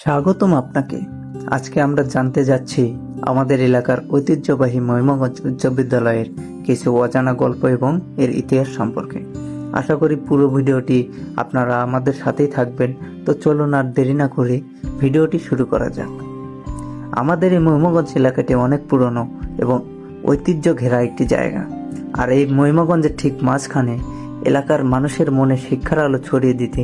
স্বাগতম আপনাকে। আজকে আমরা জানতে যাচ্ছি আমাদের এলাকার ঐতিহ্যবাহী মহিমাগঞ্জ উচ্চ বিদ্যালয়ের কিছু অজানা গল্প এবং এর ইতিহাস সম্পর্কে। আশা করি পুরো ভিডিওটি আপনারা আমাদের সাথেই থাকবেন। তো চলুন আর দেরি না করে ভিডিওটি শুরু করা যাক। আমাদের এই মহিমাগঞ্জ এলাকাটি অনেক পুরনো এবং ঐতিহ্য ঘেরা একটি জায়গা। আর এই মহিমাগঞ্জের ঠিক মাঝখানে এলাকার মানুষের মনে শিক্ষার আলো ছড়িয়ে দিতে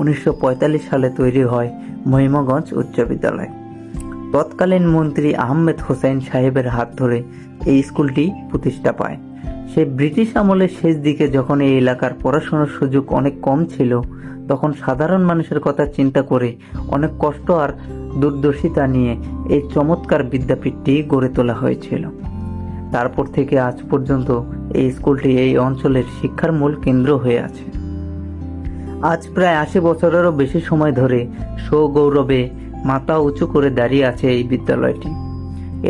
1945 সালে তৈরি হয় মহিমাগঞ্জ উচ্চ বিদ্যালয়। তৎকালীন মন্ত্রী আহমেদ হোসেন সাহেবের হাত ধরে এই স্কুলটি প্রতিষ্ঠা পায়। সেই ব্রিটিশ আমলের শেষ দিকে যখন এই এলাকার পড়াশোনার সুযোগ অনেক কম ছিল, তখন সাধারণ মানুষের কথা চিন্তা করে অনেক কষ্ট আর দূরদর্শিতা নিয়ে এই চমৎকার বিদ্যাপীঠটি গড়ে তোলা হয়েছিল। তারপর থেকে আজ পর্যন্ত এই স্কুলটি এই অঞ্চলের শিক্ষার মূল কেন্দ্র হয়ে আছে। আজ প্রায় 80 বছরেরও বেশি সময় ধরে সগৌরবে মাথা উঁচু করে দাঁড়িয়ে আছে এই বিদ্যালয়টি।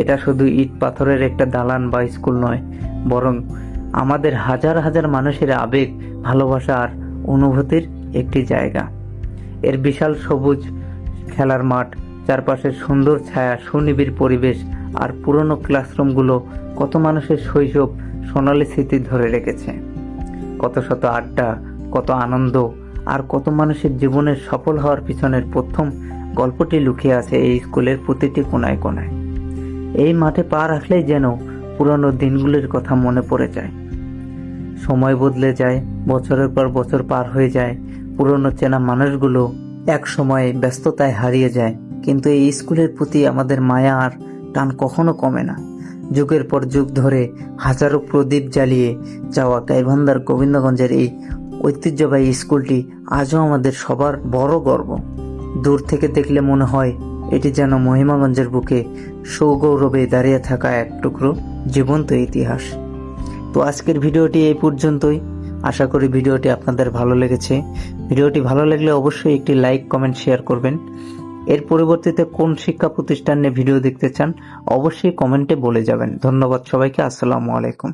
এটা শুধু ইট পাথরের একটা দালান বা স্কুল নয়, বরং আমাদের হাজার হাজার মানুষের আবেগ, ভালোবাসা আর অনুভূতির একটি জায়গা। এর বিশাল সবুজ খেলার মাঠ, চারপাশের সুন্দর ছায়া, সুনিবিড় পরিবেশ আর পুরনো ক্লাসরুমগুলো কত মানুষের শৈশব সোনালী স্মৃতি ধরে রেখেছে। কত শত আড্ডা, কত আনন্দ আর কত মানুষের জীবনের সফল হওয়ার পিছনের প্রথম গল্পটি লুকিয়ে আছে এই স্কুলের প্রতিটি কোনায় কোনায়। এই মাঠে পা রাখলেই যেন পুরনো দিনগুলির কথা মনে পড়ে যায়। সময় বদলে যায়, বছরের পর বছর পার হয়ে যায়, পুরনো চেনা মানুষগুলো এক সময় ব্যস্ততায় হারিয়ে যায়, কিন্তু এই স্কুলের প্রতি আমাদের মায়া আর টান কখনো কমে না। যুগের পর যুগ ধরে হাজারো প্রদীপ জ্বালিয়ে যাওয়া গাইবান্ধার গোবিন্দগঞ্জের এই ঐতিহ্যবাহী স্কুলটি আজও আমাদের সবার বড় গর্ব। দূর থেকে দেখলে মনে হয় এটি যেন মহিমাগঞ্জের বুকে সগৌরবে দাঁড়িয়ে থাকা এক টুকরো জীবন্ত ইতিহাস। তো আজকের ভিডিওটি এই পর্যন্তই। আশা করি ভিডিওটি আপনাদের ভালো লেগেছে। ভিডিওটি ভালো লাগলে অবশ্যই একটি লাইক, কমেন্ট, শেয়ার করবেন। এর পরিবর্তিতে কোন শিক্ষা প্রতিষ্ঠান নিয়ে ভিডিও দেখতে চান অবশ্যই কমেন্টে বলে যাবেন। ধন্যবাদ সবাইকে। আসসালামু আলাইকুম।